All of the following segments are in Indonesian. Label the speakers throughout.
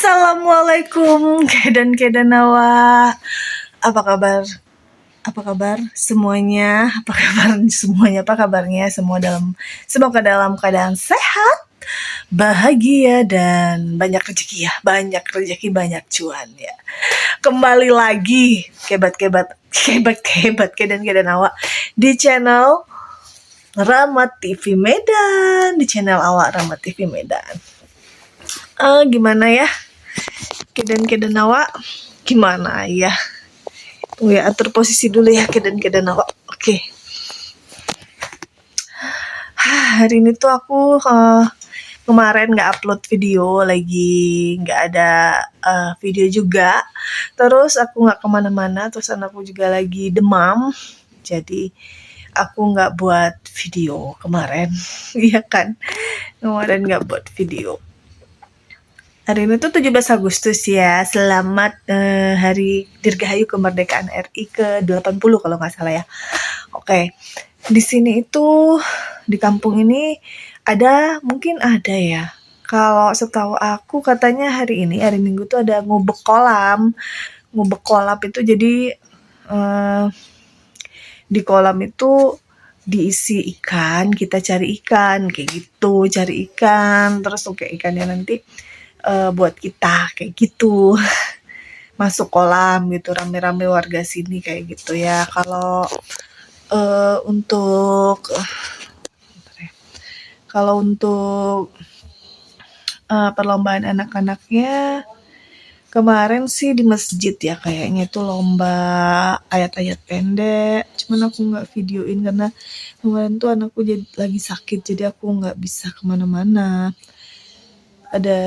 Speaker 1: Assalamualaikum kedan Nawa. Apa kabar? Apa kabar semuanya? Apa kabar semuanya? Apa kabarnya? Semoga dalam keadaan sehat, bahagia dan banyak rezeki ya. Banyak rezeki, banyak cuan ya. Kembali lagi kebat kedan Nawa di channel Rahmat TV Medan, di channel awak Rahmat TV Medan. Gimana ya? Kedan awak gimana ya? Tunggu ya, atur posisi dulu ya kedan awak. Oke. Hari ini tuh aku kemarin nggak upload video lagi, nggak ada video juga. Terus aku nggak kemana-mana, terus anakku juga lagi demam. Jadi aku nggak buat video kemarin, iya kan? Kemarin nggak buat video. Hari ini tuh 17 Agustus ya, selamat Hari Dirgahayu Kemerdekaan RI ke-80 kalau nggak salah ya. Oke, di sini itu, di kampung ini mungkin ada ya. Kalau setahu aku katanya hari Minggu tuh ada ngubek kolam. Ngubek kolam itu jadi di kolam itu diisi ikan, kita cari ikan, kayak gitu, cari ikan, terus oke ikannya nanti buat kita kayak gitu. Masuk kolam gitu rame-rame warga sini kayak gitu ya. Kalau untuk perlombaan anak-anaknya kemarin sih di masjid ya, kayaknya itu lomba ayat-ayat pendek, cuman aku nggak videoin karena kemarin tuh anakku lagi sakit, jadi aku nggak bisa kemana-mana. Ada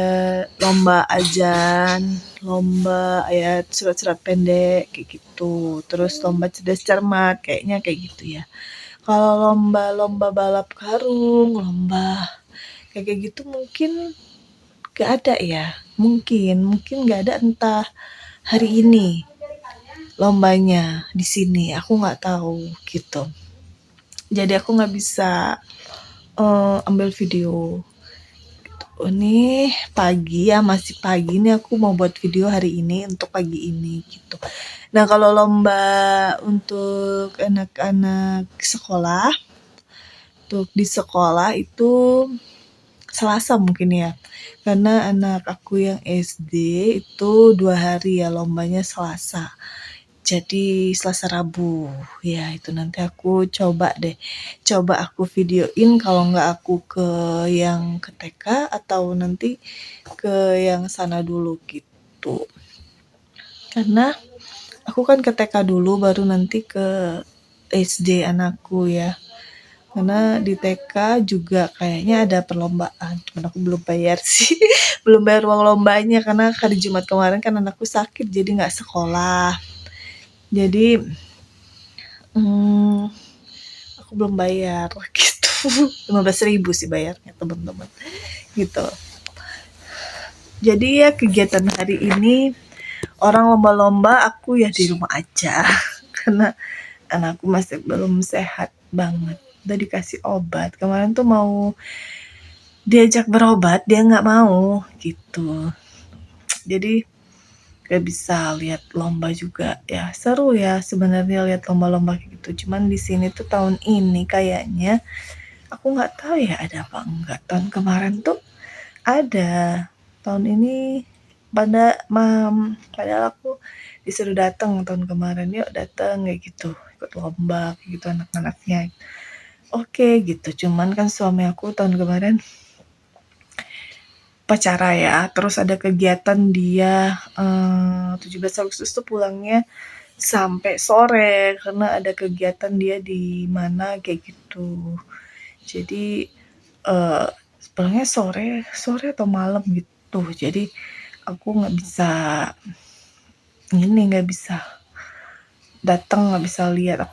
Speaker 1: lomba azan, lomba ayat surat-surat pendek kayak gitu, terus lomba cerdas cermat, kayaknya kayak gitu ya. Kalau lomba balap karung, lomba kayak gitu mungkin gak ada ya, mungkin gak ada, entah hari ini lombanya di sini, aku nggak tahu gitu. Jadi aku nggak bisa ambil video. Ini pagi ya, masih pagi nih aku mau buat video hari ini untuk pagi ini gitu. Nah kalau lomba untuk anak-anak sekolah, untuk di sekolah itu Selasa mungkin ya, karena anak aku yang SD itu 2 hari ya lombanya Selasa. Jadi Selasa Rabu ya, itu nanti aku coba aku videoin, kalau nggak aku ke yang ke TK atau nanti ke yang sana dulu gitu, karena aku kan ke TK dulu baru nanti ke SD anakku ya, karena di TK juga kayaknya ada perlombaan, cuman aku belum bayar sih. Belum bayar uang lombanya karena hari Jumat kemarin kan anakku sakit jadi nggak sekolah. Jadi aku belum bayar gitu. 15.000 sih bayarnya teman-teman gitu. Jadi ya kegiatan hari ini orang lomba-lomba, aku ya di rumah aja karena anakku masih belum sehat banget. Udah dikasih obat, kemarin tuh mau diajak berobat dia nggak mau gitu. Jadi gak bisa lihat lomba juga ya. Seru ya sebenarnya lihat lomba-lomba gitu. Cuman di sini tuh tahun ini kayaknya aku nggak tahu ya ada apa enggak. Tahun kemarin tuh ada. Tahun ini padahal aku disuruh datang tahun kemarin, yuk datang kayak gitu, ikut lomba kayak gitu anak-anaknya. Oke gitu. Cuman kan suami aku tahun kemarin upacara ya, terus ada kegiatan dia 17 Agustus tuh pulangnya sampai sore karena ada kegiatan dia di mana kayak gitu. Jadi pulangnya sore atau malam gitu. Jadi aku nggak bisa datang, nggak bisa lihat.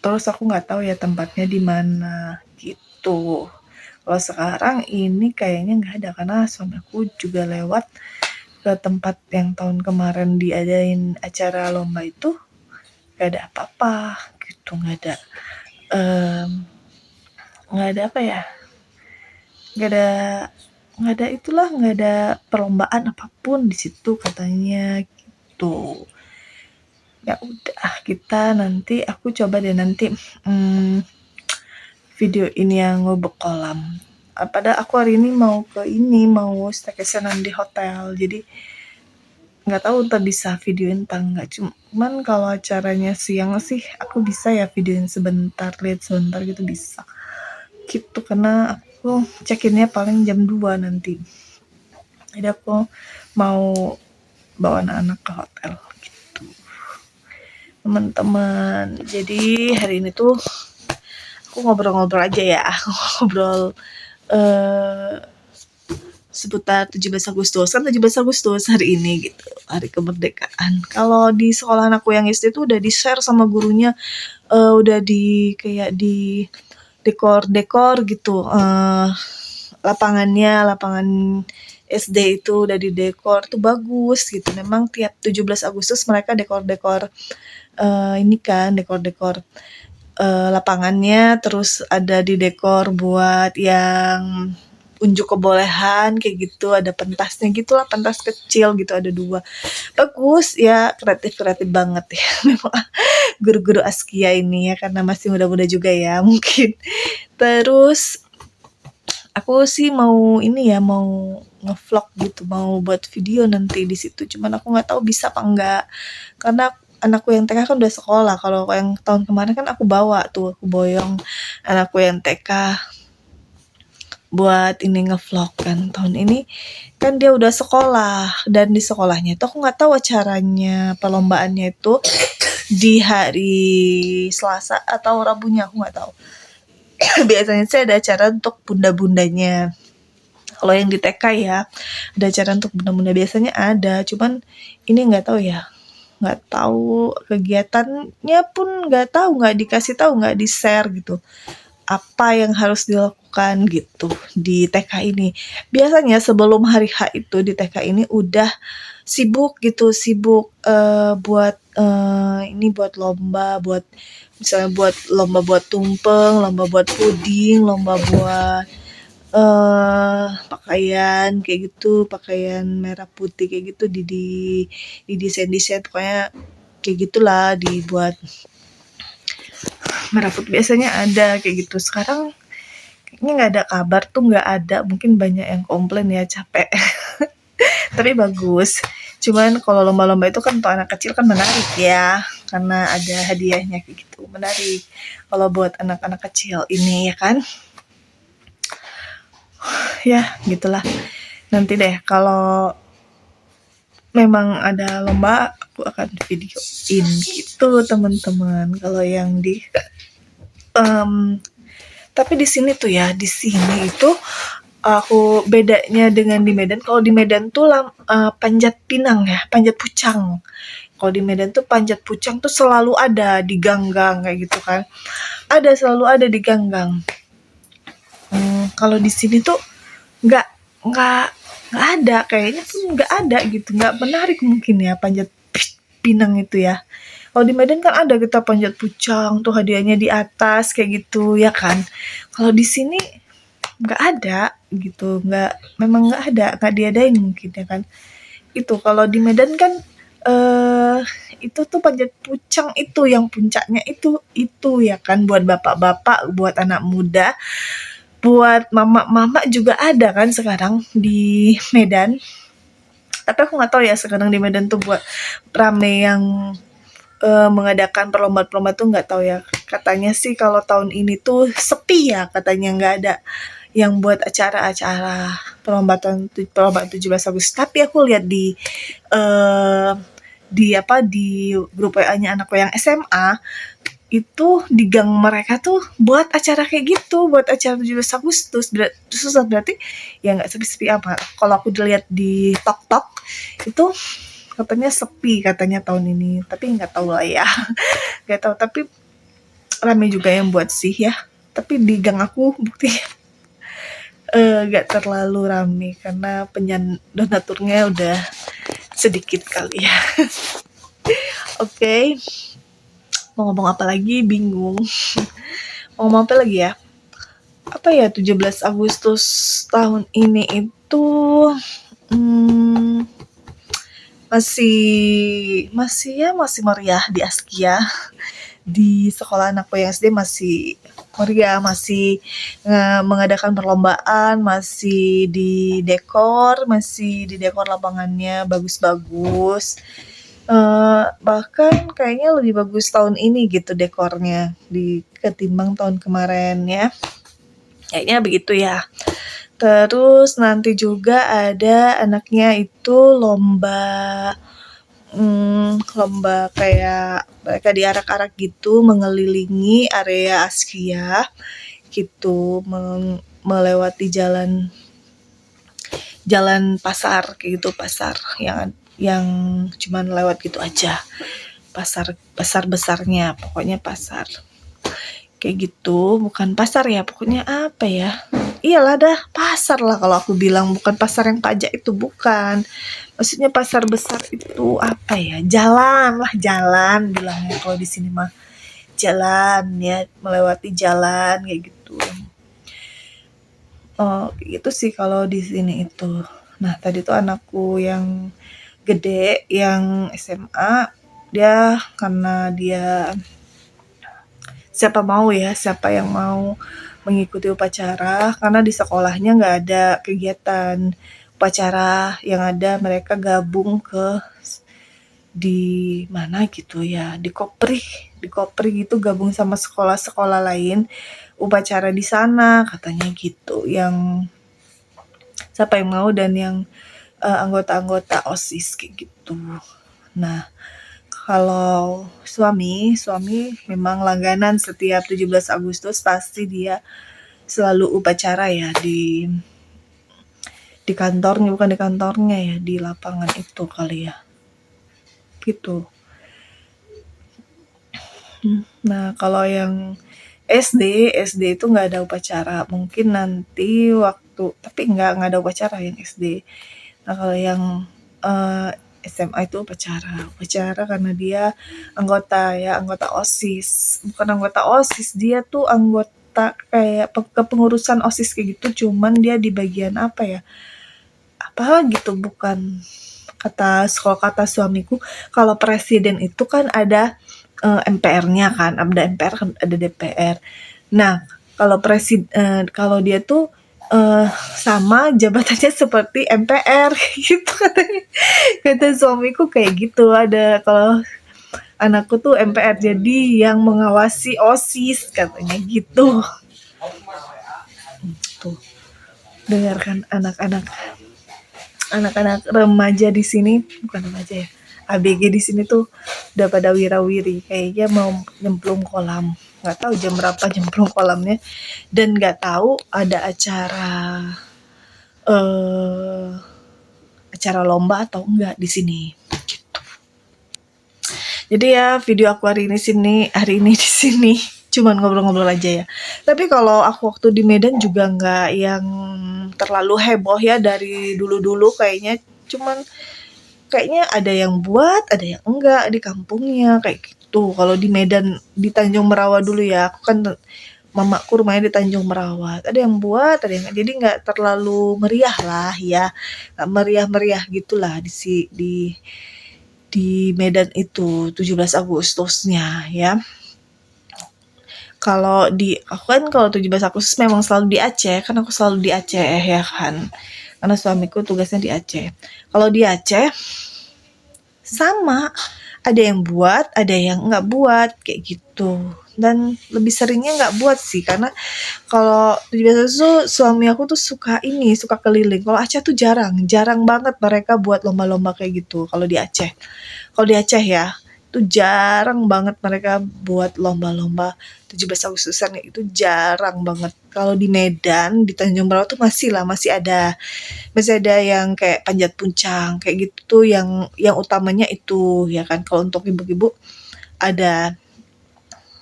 Speaker 1: Terus aku nggak tahu ya tempatnya di mana gitu. Kalau sekarang ini kayaknya nggak ada karena suami aku juga lewat ke tempat yang tahun kemarin diadain acara lomba itu, nggak ada apa-apa gitu, nggak ada apa ya, nggak ada nggak ada perlombaan apapun di situ katanya gitu. Ya udah, aku coba deh nanti video ini yang ngubek kolam. Padahal aku hari ini mau staycation di hotel, jadi nggak tahu ntar bisa videoin apa enggak. Cuman kalau acaranya siang sih aku bisa ya videoin sebentar, lihat sebentar gitu bisa. Gitu, karena aku check-innya paling jam 2 nanti. Jadi aku mau bawa anak-anak ke hotel gitu. Teman-teman, jadi hari ini tuh aku ngobrol-ngobrol aja ya. Aku ngobrol seputar 17 Agustus. Kan 17 Agustus hari ini gitu, hari kemerdekaan. Kalau di sekolah anakku yang SD tuh udah di-share sama gurunya, udah kayak di dekor-dekor gitu, lapangan SD itu udah didekor tuh bagus gitu. Memang tiap 17 Agustus mereka dekor-dekor ini kan, dekor-dekor lapangannya, terus ada di dekor buat yang unjuk kebolehan kayak gitu, ada pentasnya gitulah, pentas kecil gitu, ada 2. Bagus ya, kreatif banget ya. Memang guru-guru Askia ini ya, karena masih muda-muda juga ya mungkin. Terus aku sih mau ngevlog gitu, mau buat video nanti di situ. Cuman aku nggak tahu bisa apa enggak, karena anakku yang TK kan udah sekolah. Kalau yang tahun kemarin kan aku boyong anakku yang TK buat ini ngevlog kan. Tahun ini kan dia udah sekolah, dan di sekolahnya itu aku nggak tahu acaranya perlombaannya itu di hari Selasa atau Rabunya, aku nggak tahu. Biasanya sih ada acara untuk bunda-bundanya. Kalau yang di TK ya, ada acara untuk bunda-bunda, biasanya ada. Cuman ini nggak tahu ya, nggak tahu kegiatannya pun, nggak dikasih tahu, nggak di-share gitu apa yang harus dilakukan gitu di TK ini. Biasanya sebelum hari H itu di TK ini udah sibuk buat buat lomba, buat misalnya buat lomba buat tumpeng, lomba buat puding, lomba buat pakaian kayak gitu, pakaian merah putih kayak gitu, di desain pokoknya kayak gitulah, dibuat merah putih biasanya ada kayak gitu. Sekarang kayaknya nggak ada kabar tuh, nggak ada. Mungkin banyak yang komplain ya, capek. Tapi bagus. Cuman kalau lomba-lomba itu kan untuk anak kecil kan menarik ya, karena ada hadiahnya kayak gitu, menarik. Kalau buat anak-anak kecil ini ya kan, ya gitulah. Nanti deh kalau memang ada lomba aku akan videoin gitu teman-teman. Kalau yang di tapi di sini itu aku bedanya dengan di Medan. Kalau di Medan tuh panjat pinang ya, panjat pucang. Kalau di Medan tuh panjat pucang tuh selalu ada di ganggang kayak gitu kan. Selalu ada di ganggang. Kalau di sini tuh nggak nggak nggak ada, kayaknya tuh nggak ada gitu, nggak menarik mungkin ya panjat pinang itu ya. Kalau di Medan kan ada kita panjat pucang tuh, hadiahnya di atas kayak gitu ya kan. Kalau di sini nggak ada gitu, memang nggak diadain mungkin ya kan. Itu kalau di Medan kan itu tuh panjat pucang itu yang puncaknya itu ya kan, buat bapak-bapak, buat anak muda, buat mama-mama juga ada kan sekarang di Medan. Tapi aku nggak tahu ya sekarang di Medan tuh buat rame yang mengadakan perlombaan-perlombaan tuh nggak tahu ya. Katanya sih kalau tahun ini tuh sepi ya, katanya nggak ada yang buat acara-acara perlombaan 17 Agustus. Tapi aku lihat di grup WA-nya anakku yang SMA, itu di gang mereka tuh buat acara kayak gitu, buat acara 17 Agustus. Berarti ya nggak sepi-sepi amat. Kalau aku dilihat di TikTok itu katanya sepi katanya tahun ini, tapi nggak tahu lah ya. Nggak tahu, tapi ramai juga yang buat sih ya. Tapi di gang aku bukti nggak terlalu ramai karena donaturnya udah sedikit kali ya. Oke. Mau ngomong apa lagi, bingung. Mau ngomong apa lagi ya? Apa ya 17 Agustus tahun ini itu masih meriah di Askia. Di sekolah anakku yang SD masih meriah, masih mengadakan perlombaan, masih di dekor lapangannya bagus-bagus. Bahkan kayaknya lebih bagus tahun ini gitu dekornya ketimbang tahun kemarin ya. Kayaknya begitu ya. Terus nanti juga ada anaknya itu lomba kayak mereka diarak-arak gitu mengelilingi area Askia gitu, melewati jalan pasar kayak gitu, pasar yang cuman lewat gitu aja, pasar besarnya, pokoknya pasar kayak gitu, bukan pasar ya, pokoknya apa ya, iyalah dah pasar lah kalau aku bilang, bukan pasar yang pajak itu, bukan, maksudnya pasar besar itu apa ya, jalan bilangnya kalau di sini mah, jalan ya, melewati jalan kayak gitu. Gitu sih kalau di sini itu. Nah tadi tuh anakku yang gede yang SMA, dia karena dia siapa yang mau mengikuti upacara, karena di sekolahnya nggak ada kegiatan upacara, yang ada mereka gabung di mana gitu ya, di Kopri gitu, gabung sama sekolah-sekolah lain upacara di sana katanya gitu, yang siapa yang mau dan yang anggota-anggota OSIS kayak gitu. Nah kalau suami memang langganan, setiap 17 Agustus pasti dia selalu upacara ya di kantornya, bukan di kantornya ya, di lapangan itu kali ya. Gitu. Nah, kalau yang SD itu nggak ada upacara. Mungkin nanti tapi nggak ada upacara yang SD. Nah, kalau yang SMA itu upacara karena dia anggota OSIS, bukan anggota OSIS, dia tuh anggota kayak kepengurusan OSIS kayak gitu, cuman dia di bagian apa gitu, bukan, kalau kata suamiku, kalau presiden itu kan ada MPR-nya kan, ada MPR kan, ada DPR. Nah, kalau dia tuh sama jabatannya seperti MPR gitu katanya. Kata suamiku kayak gitu, ada kalau anakku tuh MPR, jadi yang mengawasi OSIS katanya gitu. Tuh, dengarkan anak-anak remaja di sini, bukan remaja ya, ABG di sini tuh udah pada wirawiri, kayaknya mau nyemplung kolam. Nggak tahu jam berapa nyemplung kolamnya, dan nggak tahu ada acara lomba atau enggak di sini. Gitu. Jadi ya video aku hari ini di sini cuman ngobrol-ngobrol aja ya. Tapi kalau aku waktu di Medan juga nggak yang terlalu heboh ya dari dulu-dulu, kayaknya cuman kayaknya ada yang buat, ada yang enggak di kampungnya kayak gitu. Kalau di Medan, di Tanjung Merawa dulu ya, aku kan mamaku rumahnya di Tanjung Merawa, ada yang buat, ada yang enggak, jadi nggak terlalu meriah lah ya, nggak meriah-meriah gitulah di Medan itu 17 Agustusnya ya. Kalau aku kan kalau 17 Agustus memang selalu di Aceh, kan aku selalu di Aceh ya kan, karena suamiku tugasnya di Aceh. Kalau di Aceh sama, ada yang buat, ada yang nggak buat kayak gitu, dan lebih seringnya nggak buat sih, karena kalau 17 Agustus tuh suami aku tuh suka keliling. Kalau Aceh tuh jarang banget mereka buat lomba-lomba kayak gitu. Kalau di Aceh ya, itu jarang banget mereka buat lomba-lomba 17 Agustusan itu, jarang banget. Kalau di Medan, di Tanjung Merawa tuh masih ada yang kayak panjat puncang kayak gitu tuh, yang utamanya itu ya kan. Kalau untuk ibu-ibu ada,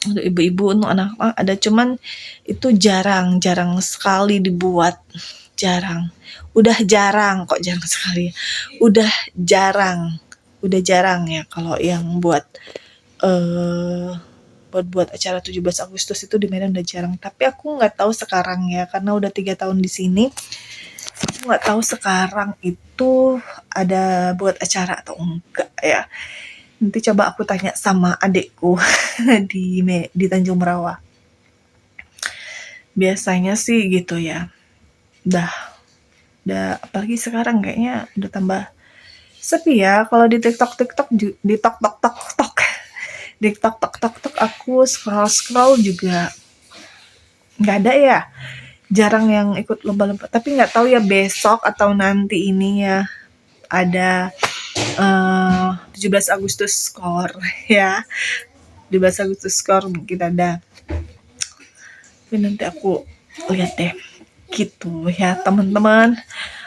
Speaker 1: untuk ibu-ibu, untuk anak-anak ada, cuman itu jarang sekali dibuat, udah jarang sekali, udah jarang ya kalau yang buat acara 17 Agustus itu di Medan udah jarang. Tapi aku nggak tahu sekarang ya, karena udah 3 tahun di sini, aku nggak tahu sekarang itu ada buat acara atau enggak ya. Nanti coba aku tanya sama adekku di Tanjung Merawa. Biasanya sih gitu ya. Udah apalagi sekarang kayaknya udah tambah sepi ya. Kalau di TikTok di tok di tok aku scroll juga nggak ada ya. Jarang yang ikut lomba-lomba. Tapi nggak tahu ya besok atau nanti ini ya ada 17 Agustus skor ya. 17 Agustus skor mungkin ada. Tapi nanti aku lihat deh. Gitu ya teman-teman.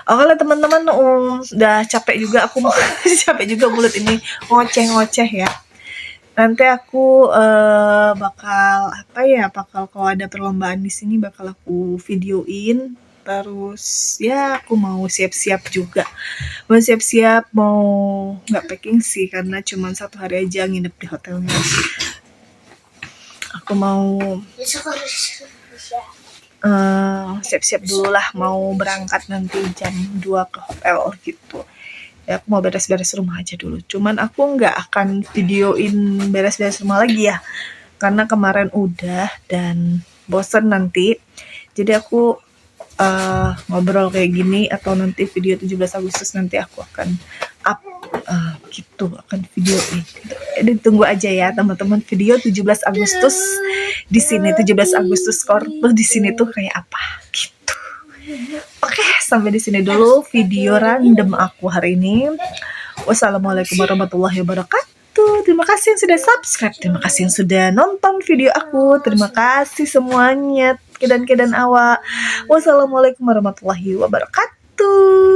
Speaker 1: Oke lah teman-teman, udah capek juga aku capek juga mulut ini ngoceh-ngoceh ya. Nanti aku bakal kalau ada perlombaan di sini bakal aku videoin. Terus ya aku mau siap-siap juga. Mau nggak packing sih karena cuma 1 hari aja nginep di hotelnya. Aku mau siap-siap dulu lah, mau berangkat nanti jam 2 ke hotel gitu. Ya aku mau beres-beres rumah aja dulu. Cuman aku nggak akan videoin beres-beres rumah lagi ya. Karena kemarin udah dan bosen nanti. Jadi aku ngobrol kayak gini atau nanti video 17 Agustus nanti aku akan up gitu, akan videoin. Ditunggu aja ya teman-teman video 17 Agustus di sini, 17 Agustus skor tuh di sini tuh kayak apa gitu. Oke, sampai di sini dulu video random aku hari ini. Wassalamualaikum warahmatullahi wabarakatuh. Terima kasih yang sudah subscribe, terima kasih yang sudah nonton video aku, terima kasih semuanya. Kedan awak. Wassalamualaikum warahmatullahi wabarakatuh.